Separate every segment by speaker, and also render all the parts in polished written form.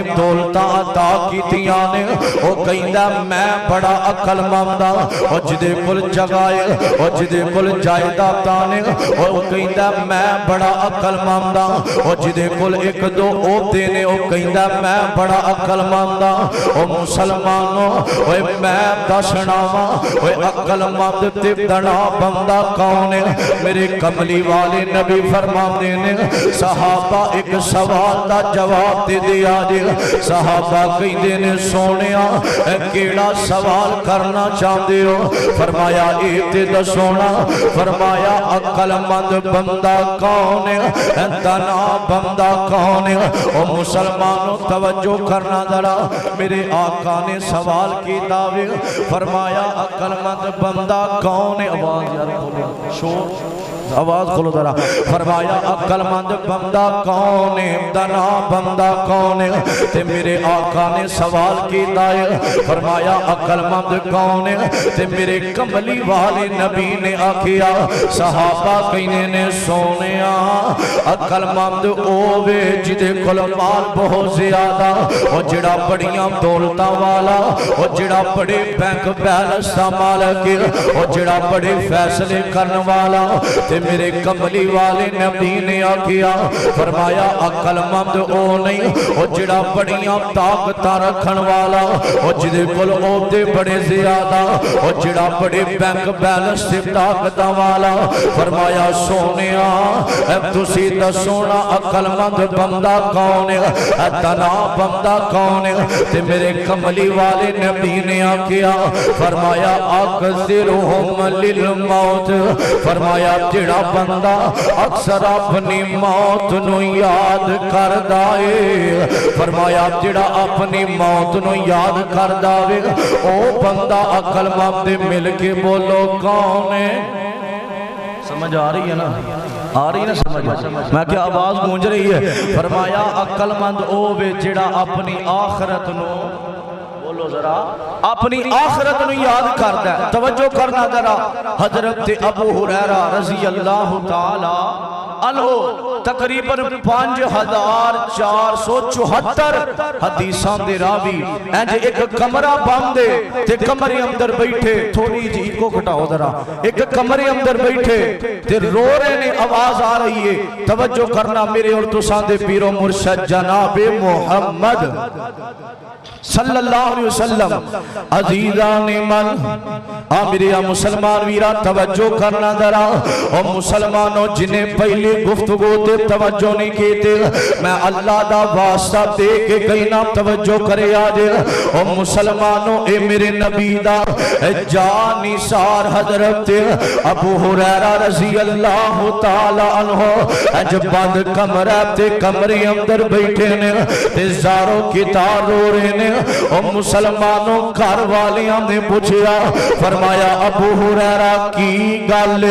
Speaker 1: दौलतां अता कीतियां ने। ओ कहंदा मैं बड़ा अकलमंद हां, ओ जिदे कोल जगह है, ओ जिदे कोल जायदादां ने, ओ कहंदा मैं बड़ा अकलमंद हां, ओ जिदे कोल एक दो ओहदे ने, ओ कहंदा मैं बड़ा अकलमंद हां। ओ मुसलमानों ओए मैं दसना वा ओए अकलमंद ते दना बंदा कौन है? मेरे कमली वाले नबी फरमाते ने सहाबा एक सवाल का जवाब दे दिया जे। सहाबा कहते ने सोनिया केड़ा सवाल करना चाहते हो? फरमाया ये ते दसो ना। फरमाया अकलमंद बंदा कौन है, दना बंदा कौन है? ओ मुसलमानों तवज्जो करना जरा, मेरे आका ने सवाल किया वे। फरमाया अकलमंद बंदा कौन है? आवाज यार खोलो, शोर आवाज खोलो जरा। फरमाया अकलमंद बंदा कौन है, दना बंदा कौन है? ते मेरे आका ने सवाल किया है। फरमाया अकलमंद कौन है? ते मेरे कमली वाले नबी ने आखिया सहाबा कहने ने सोनिया अकलमंद ओवे जिदे कोल माल बहुत ज्यादा, और जिहड़ा बड़ियां दौलतां वाला, और जिहड़ा बड़े बैंक बैलेंस दा मालक है, और जिहड़ा बड़े फैसले करने वाला। ते मेरे कमली वाले नबी ने आखिया फरमाया अकलमंद ओ नहीं, और जिहड़ा बड़ियां ताकतां रखण वाला, और जिहदे कोल ओहदे बड़े ज्यादा, और जिहड़ा बड़े बैंक बैलेंस ते ताकतां वाला। फरमाया सोनिया तुसी दसो ना अकलमंद बंदा कौन है, दना बंदा कौन है? ते मेरे कमली वाले नबी ने आखिया फरमाया अक्सिरहुम लिल मौत। फरमाया जिहड़ा बंदा अक्सर अपनी मौत नूं याद करदा है, फरमाया जिहड़ा अपनी मौत नूं याद करदा वे ओ बंदा अकलमंद। मिल के बोलो कौन है? समझ आ रही है ना? आ रही है ना समझ? मैं क्या आवाज गूंज रही है? फरमाया अकलमंद ओ वे जिहड़ा अपनी आखिरत नूं, बोलो जरा, अपनी आखिरत नूं याद करदा है। तवज्जो करना जरा। हजरत अबू हुरैरा रज़ी अल्लाह तआला अन्हु तकरीबन 5474 हदीसां दे रावी इंज एक कमरा बंद है ते कमरे अंदर बैठे, थोड़ी जी इको घटाओ जरा, एक कमरे अंदर बैठे ते रो रहे ने, आवाज आ रही है। तवज्जो करना मेरे और तुसां दे पीरो मुर्शद जनाबे मोहम्मद सल्लल्लाहु अलैहि वसल्लम। अजीज़ान मन मेरे मुसलमान वीरा तवज्जो करना जरा। और मुसलमानों जिन्हें पहली गुफ्तगू ते तवज्जो नहीं की थे, मैं अल्लाह दा वास्ता दे के कहना तवज्जो करे आज। और मुसलमानों ए मेरे नबी दा जानिसार हजरत अबू हुरैरा रज़ी अल्लाह तआला अन्हु अज बंद कमरा ते कमरे अंदर बैठे ने ते ज़ारो कितार रो रहे ने। और मुसलमानों घर वालियां ने पूछा फरमाया अबू हुरैरा की गल,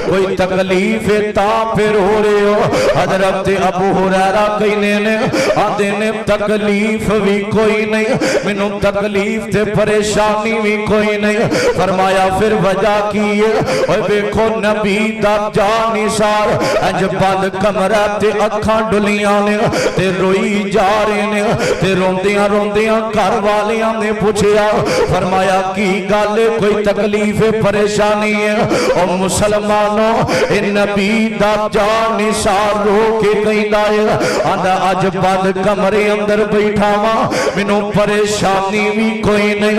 Speaker 1: कोई तकलीफ है ता फिर हो रहे हो? हजरत अबू हुरैरा कहने ने आंदे ने तकलीफ भी कोई नहीं, मैनू तकलीफ ते परेशानी भी कोई नहीं। फरमाया फिर वजह की है? और देखो नबी दा जानिसार अज बंद कमरा ते अखां डुलियां ने ते रोई जा रहे ने ते रोंदियां रोंदियां घर वालियां ने पूछा फरमाया की गल, कोई तकलीफ परेशानी है? और मुसलमानों नबी दा जानिसार रो के कहंदा है आंदा अज बंद कमरे अंदर बैठा वा, मैनू परेशानी भी कोई नहीं,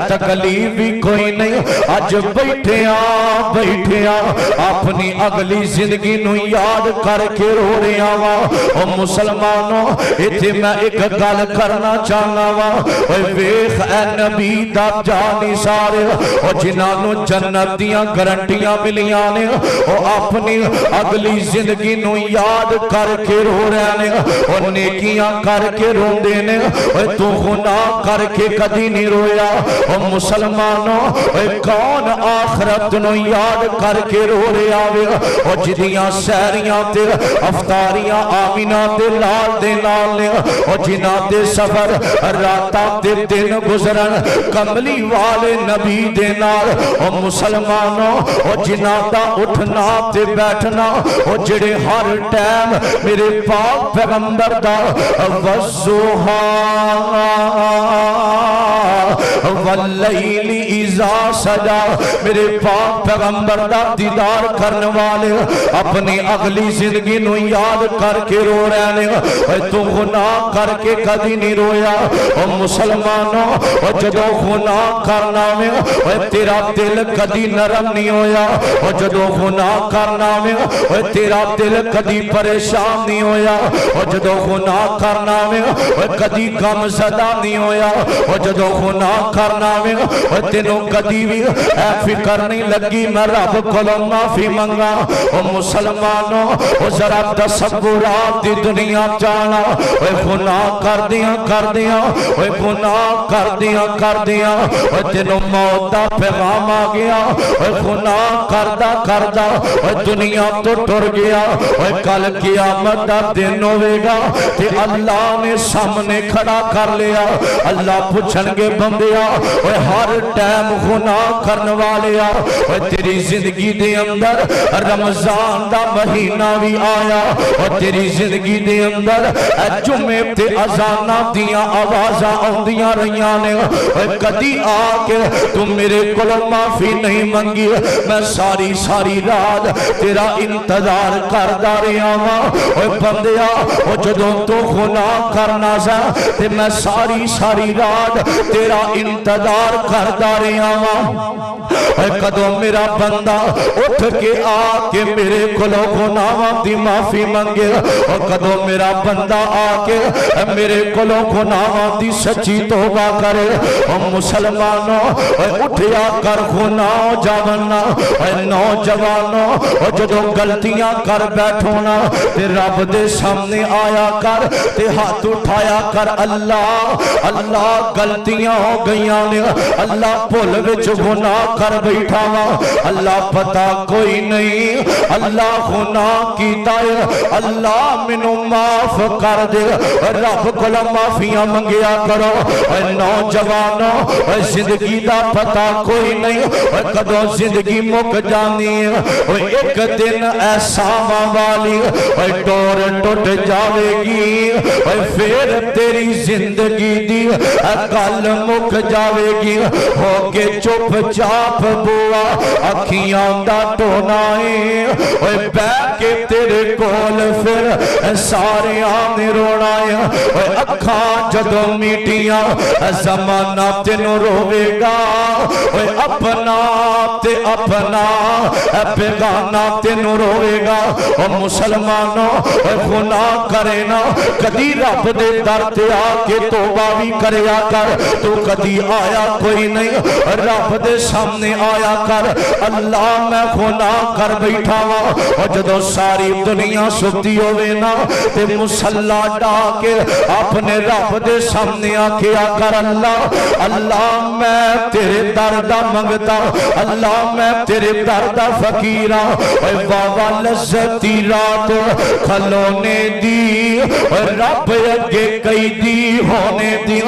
Speaker 1: तकलीफ भी कोई नहीं। अज बैठिया बैठिया अपनी अगली जिंदगी नू याद करके रो रहा वा। और मुसलमानों इत्थे मैं एक गल करना चाहना वा, वेख ए नबी दा जानिसार और जिन्होंने जन्नत दियां गारंटियां मिलियां ने, और अपनी अगली जिंदगी नू याद करके रो रहे ने, और नेकियां करके रोंदे ने। तू गुनाह करके कदी नहीं रोया? और मुसलमानों कौन आखिरत नू याद करके रो रहा वे? और जिदियां सैरियां ते अफतारियां आमीना ते लाल दे नाल ने, और जिन्हां दे सफर रातां ते दिन गुजरन कमली वाले नबी दे नाल। मुसलमानों और जिन्हां दा उठना ते बैठना और जिहड़े हर टाइम मेरे पाक पैगंबर दा वज़ुहा वल्लैली इज़ा सजा मेरे पाक पैगंबर दा दीदार करने वाले अपनी अगली जिंदगी नू याद करके रो रहे ने। तू गुनाह करके कदी नहीं रोया ओ मुसलमानों, जदों गुनाह करना में तेरा दिल कदी नरम नहीं होया, जदों गुनाह करना में तेरा दिल कदी परेशान नहीं होया, जदों गुनाह करना में कदी गमज़दा नहीं होया, जदों गुनाह करना में तेनों कदी भी फिक्र नहीं लगी मैं रब कोलों माफी मंगा। ओ मुसलमानों जरा तसव्वुरात दी दुनिया जाना, गुनाह कर दिया गुनाह कर दिया तेनों मौत दा पैगाम आ गया, गुनाह करदा दुनिया तो टुर गया। कल क़यामत दा दिन होवेगा ते अल्लाह ने सामने खड़ा कर लिया। अल्लाह पूछणगे बंदिया हर टाइम गुनाह करने वाले तेरी जिंदगी दे अंदर रमजान दा महीना भी आया और तेरी जिंदगी दे अंदर जुमे ते अजाना दियां आवाज़ां आउंदियां रहियां ने, कदी आके तू मेरे कोलों माफी नहीं मंगी। मैं सारी सारी रात तेरा इंतजार करदा रहा वां। बंदिया जदों तू गुनाह करना सा ते मैं सारी सारी रात तेरा इंतजार करदा रहा वां। कदों मेरा बंदा उठ के आके मेरे कोलों गुनाहां दी माफी मंगे, और कदों मेरा बंदा आके मेरे कोलों गुनाहां दी सच्ची तौबा करे। और मुसलमानों उठिया कर गुनाह जावना, नौजवानों जदों गलतियां कर बैठो ना ते रब दे सामने आया कर ते हाथ उठाया कर, अल्लाह अल्लाह गलतियां हो गईयां ने, अल्लाह भुल विच गुनाह कर बैठा वा, अल्लाह पता कोई नहीं अल्लाह गुनाह कीता है, अल्लाह मैनू माफ कर दे। रब कोलों माफियां मंगिया करो। नौजवानों जिंदगी दा पता कोई नहीं कदों जिंदगी मुक जानी है। एक दिन ऐसा वाली डोर टुट जाएगी, फिर तेरी जिंदगी दी गल मुक जाएगी। हो के चुपचाप बुआ अखियां दा टोना है, बह के तेरे कोल फिर सारे ने रोना है। अखा जदों मीटियां जमाना तेनों रोवेगा, अपना ते अपना बेगाना तेनों रोवेगा। और मुसलमानों गुनाह करे ना कदी रब दे दर ते आके तौबा भी करया कर। तू कदी आया कोई नहीं रब दे सामने आया कर, अल्लाह मैं गुनाह कर बैठा वा। और जदों सारी दुनिया सुती होवे ना ते मुसल्ला डा के अपने रब दे सामने आखिया कर, अल्लाह अल्लाह मैं तेरे दर दा मंगता, अल्लाह मैं तेरे दर दा फकीर हां। बाबा लज़्ज़ती रात खलोने दी रब अगे कई दी होने दी,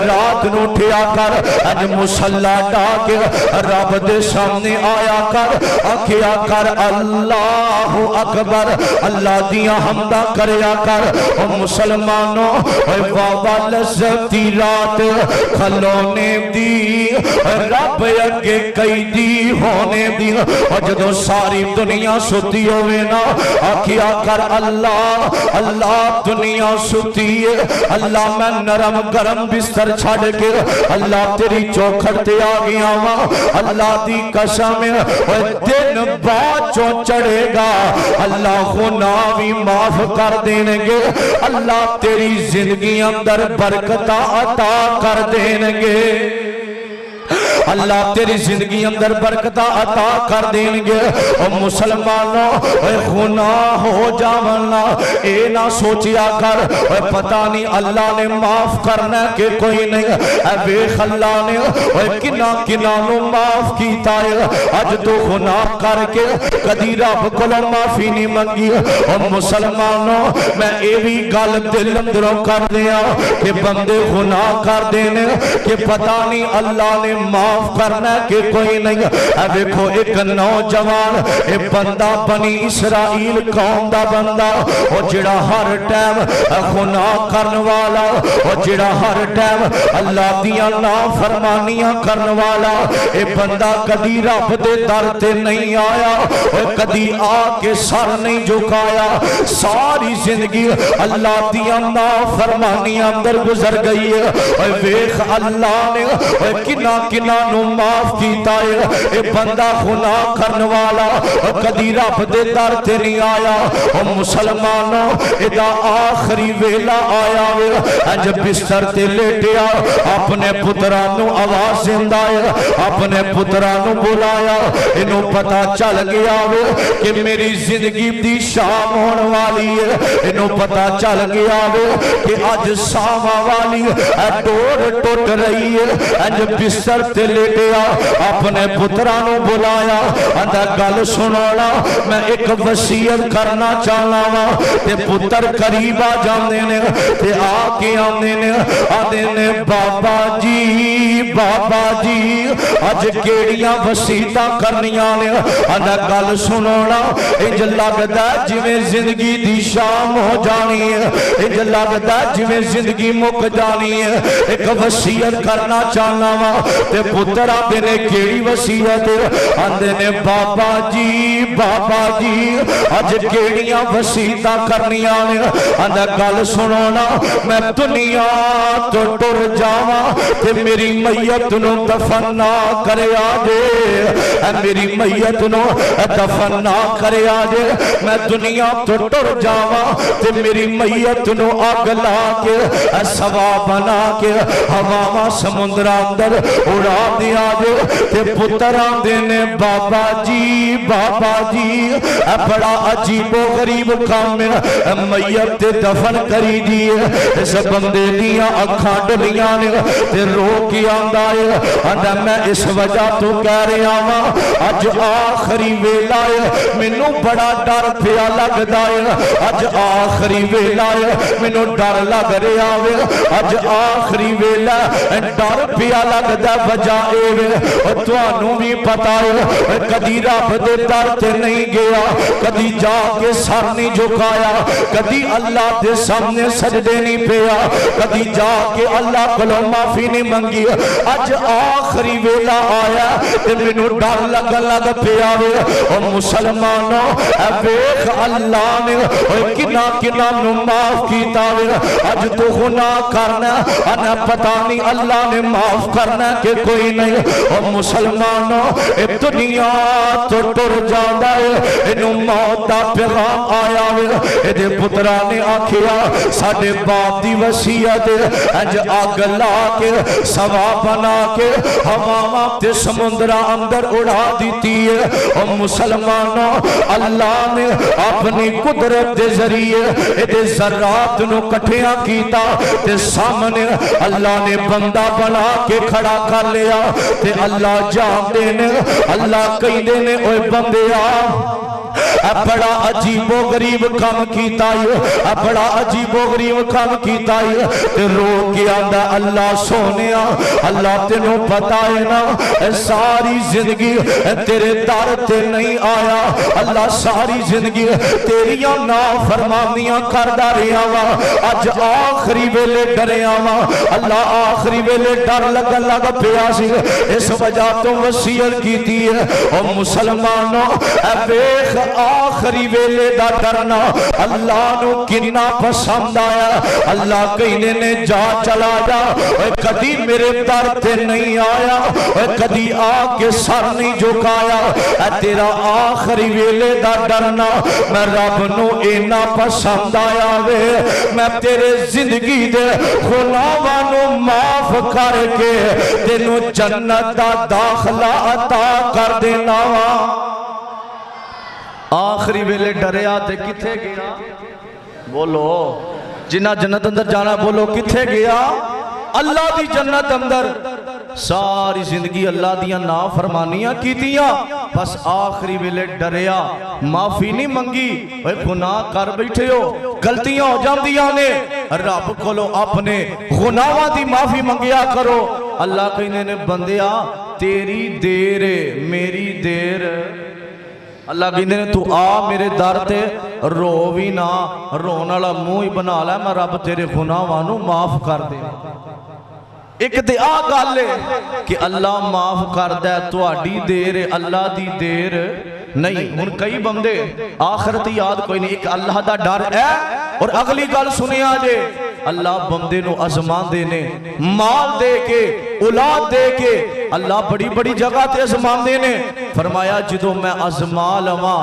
Speaker 1: रात नूं उठिया कर अज मुसल्ला डा के रब दे सामने आया कर, आखिया कर अल्लाह अकबर, अल्लाह दियां हमदा करया कर। ओ मुसलमानों बाबा लज़्ज़ती रात खलोने दी रब अगे कई दी होने दी, और जदों सारी दुनिया सुती होवे ना आखिया कर अल्लाह अल्लाह दुनिया सुती है, अल्लाह मैं नरम गरम बिस्तर छड़ के अल्लाह तेरी चौखट ते आ गया वा। अल्लाह दी कसम दिन बाद चो चढ़ेगा, अल्लाह गुनाह भी माफ कर देंगे, अल्लाह तेरी जिंदगी अंदर बरकत अता कर देंगे, अल्लाह तेरी जिंदगी अंदर बरकत अता कर देंगे। और मुसलमानों गुनाह हो जावना ए ना सोचिया कर पता नहीं अल्लाह ने माफ करना के कोई नहीं। वेख अल्लाह ने किना किना माफ किया है। अज तो गुनाह करके कदी रब कोलों माफी नहीं मंगी। और मुसलमानों मैं ये भी गल दिल अंदरों कर दिया कि बंदे गुनाह कर देने कि पता नहीं अल्लाह ने माफ माफ करना कि कोई नहीं। देखो एक नौजवान एक बंदा बनी इसराइल कौम दा बंदा और जिहड़ा हर टाइम गुनाह करन वाला और जिहड़ा हर टाइम अल्लाह दियां नाफरमानियां करन वाला ये बंदा कदी रब दे दर ते नहीं आया और कदी आके सर नहीं झुकाया। सारी जिंदगी अल्लाह दियां नाफरमानियां अंदर गुजर गई है और वेख अल्लाह ने किन्ना किन्ना नू माफ कीता है। ये बंदा गुनाह करने वाला कदी रब दे दर ते नहीं आया। और मुसलमानों इदा आखिरी वेला आया वे अज बिस्तर ते लेटिया अपने पुत्रां नू आवाज दिंदा है अपने पुत्रां नू बुलाया। इनू पता चल गया वे कि मेरी जिंदगी दी शाम होने वाली है। इनू पता चल गया वे कि अज सावा वाली डोर टुट रही है। अज बिस्तर ते लेटिया अपने पुत्रां नू बुलाया आंदा गल सुनाना मैं एक वसीयत करना चाहना वा। ते पुत्र करीब आ जांदे ने ते आके आंदे ने आंदे ने बाबा जी अज केड़ियां वसीयतां करनियां ने। आंदा गल सुनाना इंज लगदा जिवें जिंदगी दी शाम हो जानी है इंज लगदा जिवें जिंदगी मुक जानी है। एक वसीयत करना चाहना वा। ते पुत्र आंदे ने केड़ी वसीयत आंदे ने बाबा जी अज केड़ियां वसीयतां करनियां ने। आंदा गल सुनो ना मैं दुनिया तो टुर जावा ते मेरी मैयत नू दफन ना करया जे मेरी मैयत नू दफन ना करया जे। मैं दुनिया तो टुर जावा ते मेरी मैयत नू अग ला के सवा बना के हवावां समुद्रां अंदर उड़ा दिया जे। ते पुत्र आंदे ने बाबा जी बड़ा अजीबो गरीब काम है मैयत ते दफन करी दी है। इस बंदे दियां अखां डलियां ने ते रो के आंदा है आंदा मैं इस वजह तो कह रहा वां अज आखिरी वेला है मैनू बड़ा डर पिया लगदा है। अज आखिरी वेला है मैनू डर लग रहा है। अज आखिरी वेला डर पिया लगदा वजह ए तुहानू भी पता है कदी रब दे दर ते नहीं गया कदी जाके सर नहीं झुकाया कदी अल्लाह के सामने सजदे नहीं पिया कदी जाके अल्लाह कोलों माफी नहीं मंगी। अज आखिरी वेला आया ते मैनू डर लगन लग पिया वे। और मुसलमानों वेख अल्लाह ने किन्ना किन्ना नू माफ कीता वे। अज तू गुनाह करना अना पता नहीं अल्लाह ने माफ करना कि कोई नहीं। और मुसलमानों दुनिया तो टुर जांदा है इनू मौत दा पैगाम आया वे। इहदे पुत्रा ने आखिया साडे बाप दी वसीयत अज अग ला के सवा बना के हवावां ते समुद्रा अंदर उड़ा दी है। और मुसलमानों अल्लाह ने अपनी कुदरत के जरिए इहदे ज़र्रात नू इकट्ठियां कीता ते सामने अल्लाह ने बंदा बना के खड़ा कर लिया। ते अल्लाह जानदे ने अल्लाह कहंदे ने ओए बंदिया बड़ा अजीबो गरीब काम कीता है बड़ा अजीबो गरीब काम कीता है। ते रो के आंदा अल्लाह सोनिया अल्लाह तेनू पता है ना सारी जिंदगी तेरे दर ते नहीं आया अल्लाह सारी जिंदगी तेरियां नाफरमानियां करदा रहा वा। अज आखिरी वेले डरिया वा अल्लाह आखिरी वेले डर लगन लग पिया सी इस वजह तो वसीयत कीती है। और मुसलमानों वेख आखिरी वेले दा डरना अल्लाह नू किन्ना पसंद आया। अल्लाह कहने ने जा चला जा कदी मेरे दर ते नहीं आया कदी आके सर नहीं झुकाया। तेरा आखिरी वेले दा डरना मैं रब नू इन्ना पसंद आया वे मैं तेरे जिंदगी दे गुनाहां नू माफ करके तेनू जन्नत दा दाखला अता कर देना वा। आखिरी वेले डरिया ते किथे गया बोलो जिन्ना जन्नत अंदर जाना बोलो किथे गया अल्लाह दी जन्नत अंदर। सारी जिंदगी अल्लाह दियां नाफरमानियां कीतियां बस आखिरी वेले डरिया माफी नहीं मंगी। गुनाह कर बैठे हो गलतियां हो जांदियां ने रब कोलों अपने गुनाहां दी माफी मंगिया करो। अल्लाह कहने ने बंदिया तेरी देर मेरी देर। अल्लाह कहते ने तू आ मेरे दर ते रो भी ना, रोन वाला मुंह ही बना लै, मैं रब तेरे गुनाहां नू माफ कर दे। एक ते आ गल है कि अल्लाह माफ करदा है, तुहाडी देर अल्लाह दी देर नहीं। हुण कई बंदे आखिरत याद कोई नहीं, एक अल्लाह दा डर है। और अगली गल सुनिया जे, अल्लाह बंदे नू आजमांदे ने, माल दे के औलाद दे के अल्लाह बड़ी बड़ी जगह ते आजमांदे ने। फरमाया जदों मैं आजमा लवां